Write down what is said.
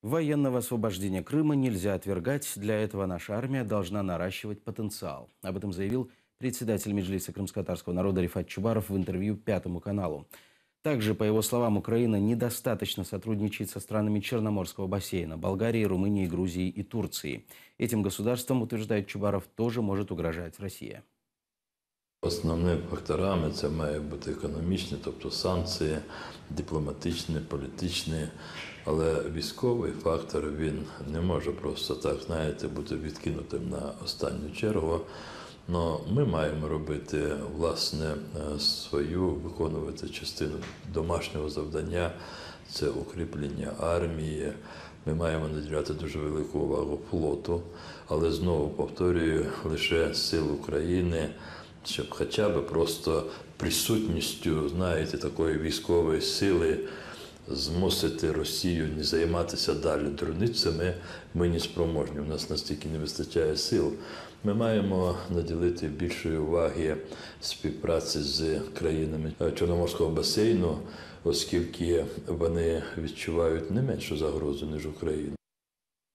Военного освобождения Крыма нельзя отвергать. Для этого наша армия должна наращивать потенциал. Об этом заявил председатель Меджлиса крымско-татарского народа Рифат Чубаров в интервью Пятому каналу. Также, по его словам, Украина недостаточно сотрудничает со странами Черноморского бассейна – Болгарией, Румынией, Грузией и Турцией. Этим государствам, утверждает Чубаров, тоже может угрожать Россия. Основними факторами це має бути економічні, тобто санкції, дипломатичні, політичні, але військовий фактор, він не може просто так, знаєте, бути відкинутим на останню чергу. Но ми маємо робити, власне, виконувати частину домашнього завдання, це укріплення армії. Ми маємо наділяти дуже велику увагу флоту, але знову повторюю, лише сил України, щоб хоча б просто присутністю, знаєте, такої військової сили змусити Росію не займатися далі дурницями, ми не спроможні. У нас настільки не вистачає сил. Ми маємо наділити більшої уваги співпраці з країнами Чорноморського басейну, оскільки вони відчувають не меншу загрозу, ніж Україна.